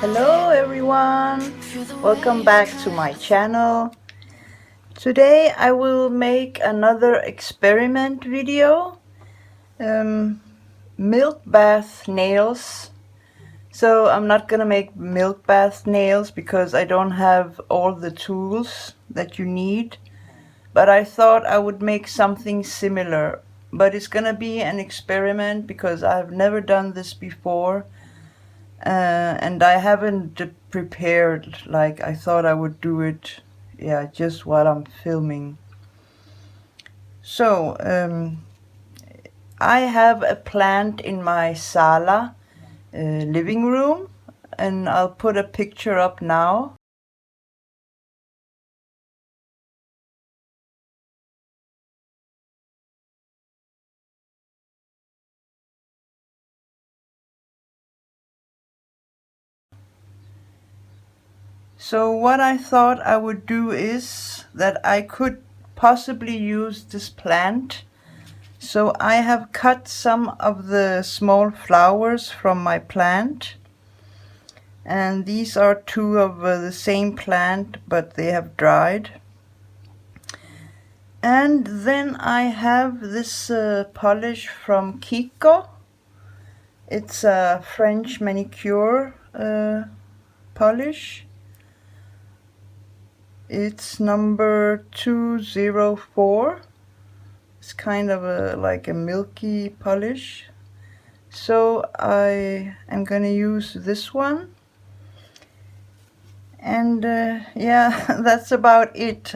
Hello everyone, welcome back to my channel. Today I will make another experiment video, milk bath nails. So I'm not gonna make milk bath nails because I don't have all the tools that you need, but I thought I would make something similar. But it's gonna be an experiment because I've never done this before. And I haven't prepared like I thought I would do it, yeah, just while I'm filming. So I have a plant in my sala living room, and I'll put a picture up now. So what I thought I would do is that I could possibly use this plant. So I have cut some of the small flowers from my plant, and these are two of the same plant, but they have dried. And then I have this polish from Kiko. It's a French manicure polish. It's number 204. It's kind of like a milky polish. So I am gonna use this one. And yeah, that's about it.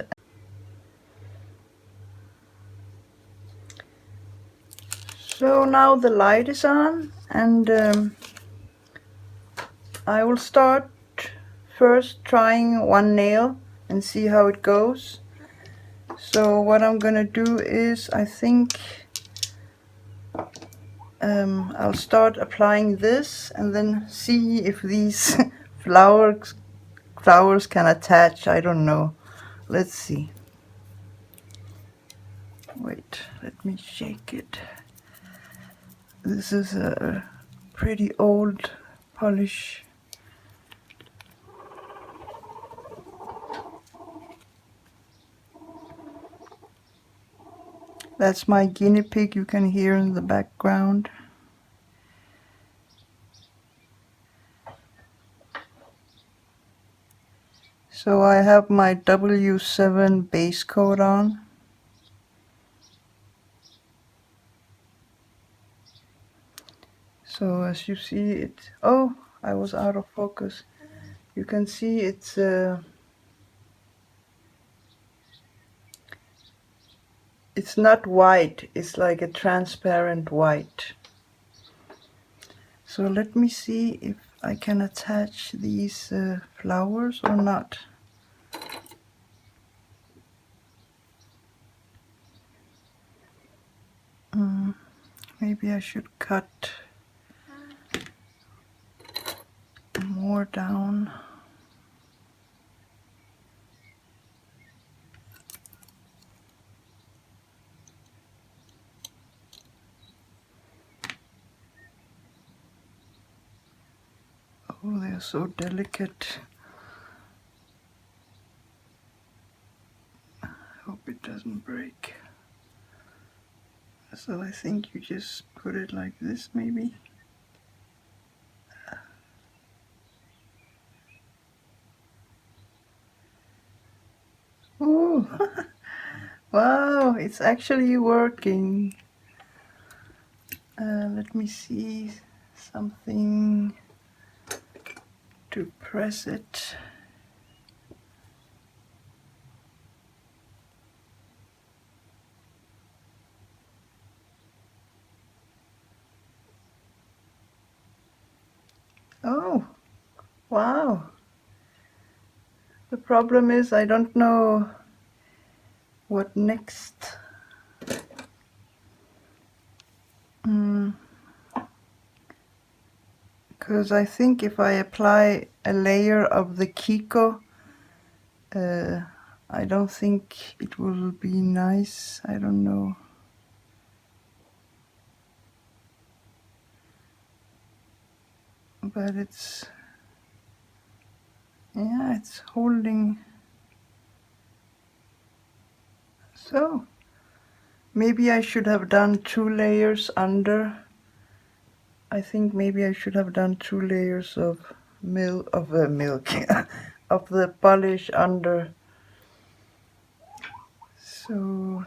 So now the light is on, and I will start first trying one nail and see how it goes. So what I'm gonna do is, I think I'll start applying this and then see if these flowers can attach. I don't know. Let's see. Wait, let me shake it. This is a pretty old polish. That's my guinea pig you can hear in the background. So I have my W7 base coat on. So as you see it, oh, I was out of focus. You can see it's not white, it's like a transparent white. So let me see if I can attach these flowers or not. Maybe I should cut more down. Oh, they're so delicate. I hope it doesn't break. So I think you just put it like this, maybe. Oh, wow, it's actually working. Let me see something to press it. Oh, wow. The problem is I don't know what next. Because I think if I apply a layer of the Kiko, I don't think it will be nice. I don't know. But it's Yeah, it's holding. So maybe I should have done 2 layers under. I think maybe I should have done 2 layers of milk of the polish under. So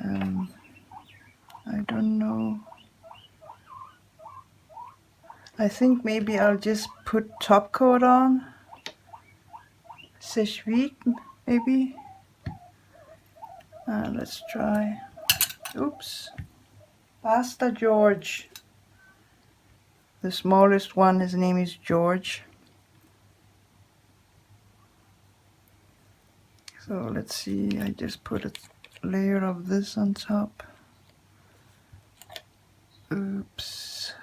I don't know. I think maybe I'll just put top coat on. Sèche-vite, maybe. Let's try. Oops. Pasta George. The smallest one, his name is George. So let's see, I just put a layer of this on top. Oops.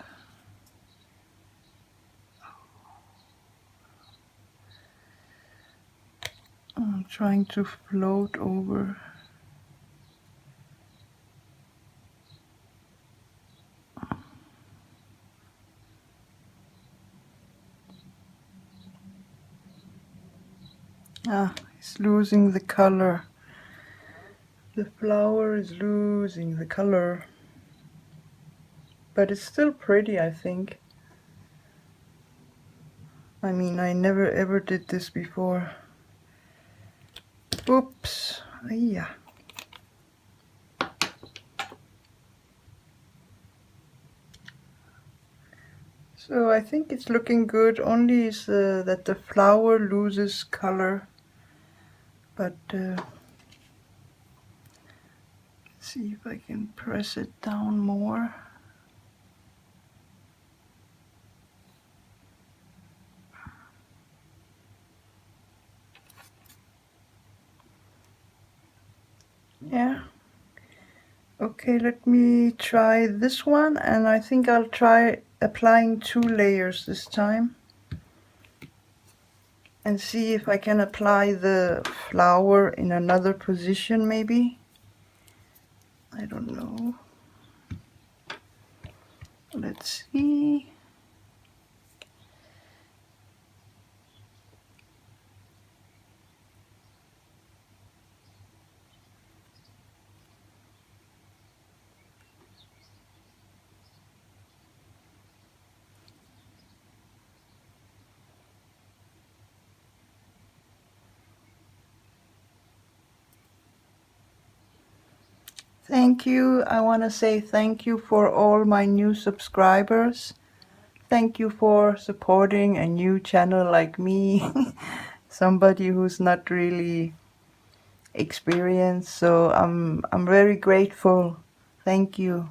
I'm trying to float over. It's losing the color. The flower is losing the color. But it's still pretty, I think. I mean, I never ever did this before. Oops. Yeah. So I think it's looking good. Only is that the flower loses color. But let's see if I can press it down more. Yeah. Okay, let me try this one, and I think I'll try applying 2 layers this time. And see if I can apply the flower in another position maybe. I don't know. Let's see. Thank you. I want to say thank you for all my new subscribers. Thank you for supporting a new channel like me. Somebody who's not really experienced. So I'm very grateful. Thank you.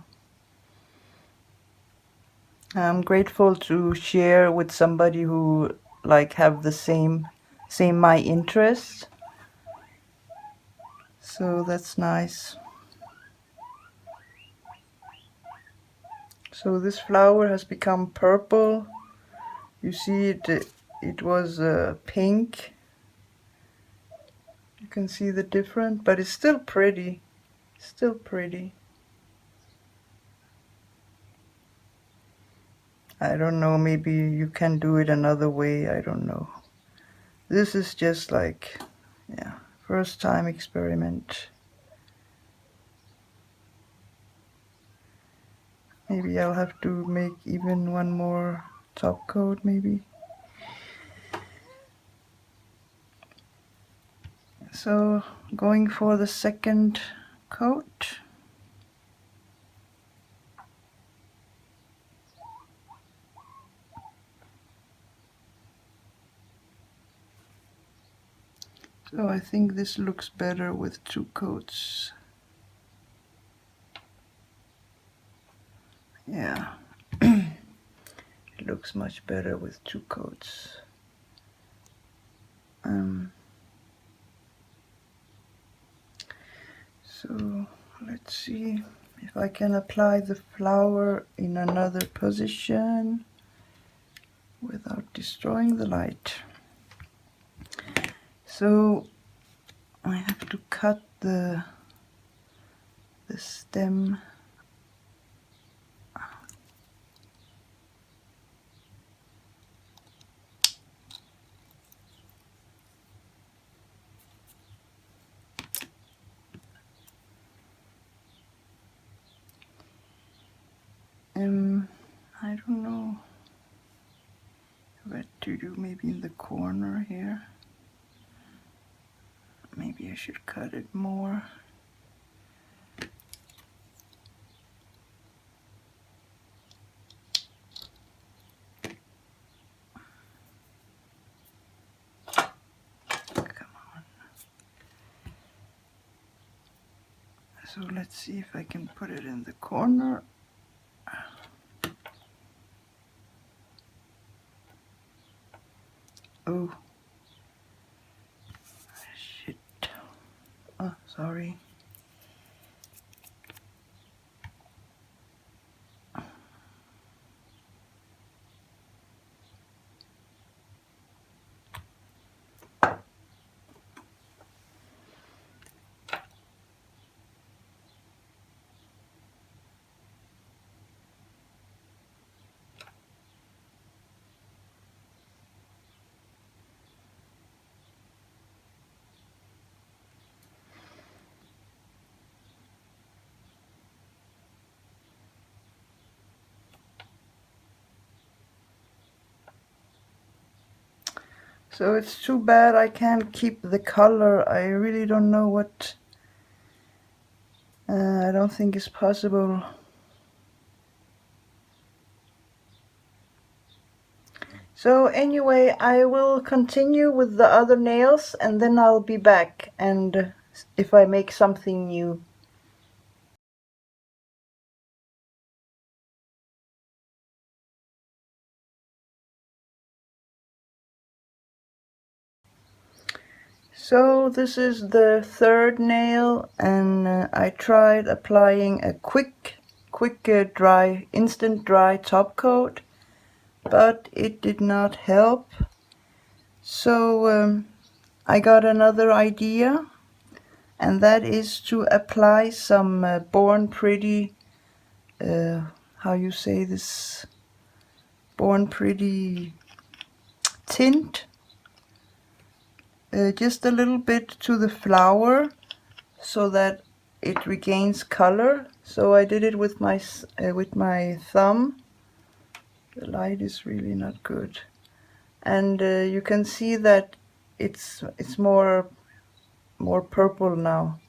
I'm grateful to share with somebody who like have the same my interests. So that's nice. So this flower has become purple. You see it was pink. You can see the difference, but it's still pretty. Still pretty. I don't know, maybe you can do it another way, I don't know. This is just like, yeah, first time experiment. Maybe I'll have to make even one more top coat, maybe. So, going for the second coat. So I think this looks better with 2 coats. Yeah, it looks much better with 2 coats. So let's see if I can apply the flower in another position without destroying the light. So I have to cut the stem. don't know what to do. Maybe in the corner here. Maybe I should cut it more. Come on. So let's see if I can put it in the corner. Oh. Shit. Oh, sorry. So it's too bad I can't keep the color. I really don't know what. I don't think it's possible. So anyway, I will continue with the other nails and then I'll be back and if I make something new. So this is the third nail and I tried applying a quick dry, instant dry top coat, but it did not help. So I got another idea, and that is to apply some Born Pretty, how you say this, Born Pretty tint, just a little bit to the flower so that it regains color. So I did it with my thumb. The light is really not good, and you can see that it's more purple now.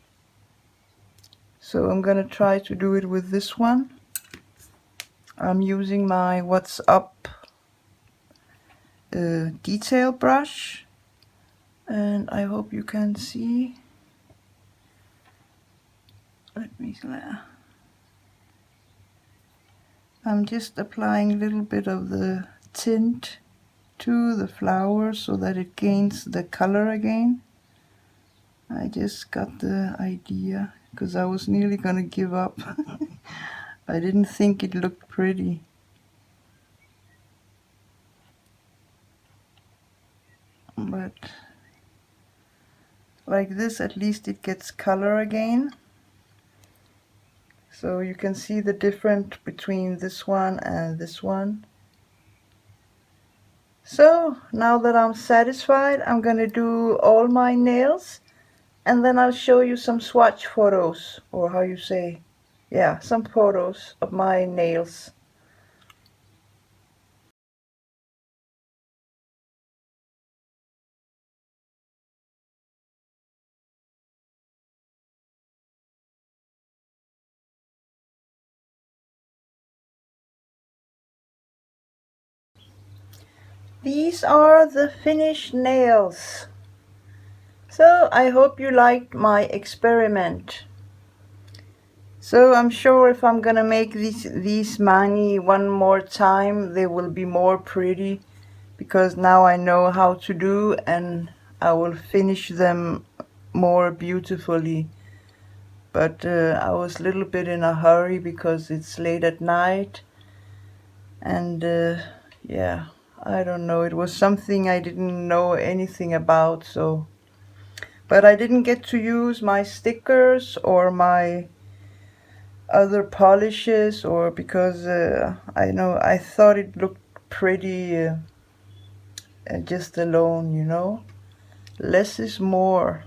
So I'm gonna try to do it with this one. I'm using my What's Up detail brush, and I hope you can see. Let me. I'm just applying a little bit of the tint to the flower so that it gains the color again. I just got the idea because I was nearly gonna give up. I didn't think it looked pretty. But like this, at least it gets color again. So you can see the difference between this one and this one. So now that I'm satisfied, I'm gonna do all my nails and then I'll show you some swatch photos, or how you say, yeah, some photos of my nails. These are the finished nails. So I hope you liked my experiment. So I'm sure if I'm gonna make these mani one more time, they will be more pretty, because now I know how to do and I will finish them more beautifully. But I was a little bit in a hurry because it's late at night, and yeah, I don't know, it was something I didn't know anything about. So, but I didn't get to use my stickers or my other polishes, or because I thought it looked pretty just alone, you know. Less is more.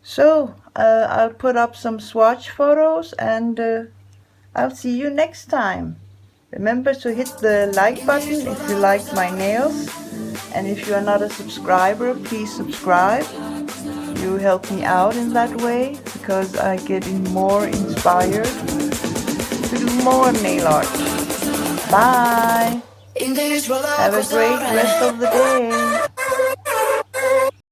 So I'll put up some swatch photos and I'll see you next time. Remember to hit the like button if you like my nails. And if you are not a subscriber, please subscribe. You help me out in that way because I get more inspired to do more nail art. Bye! Have a great rest of the day!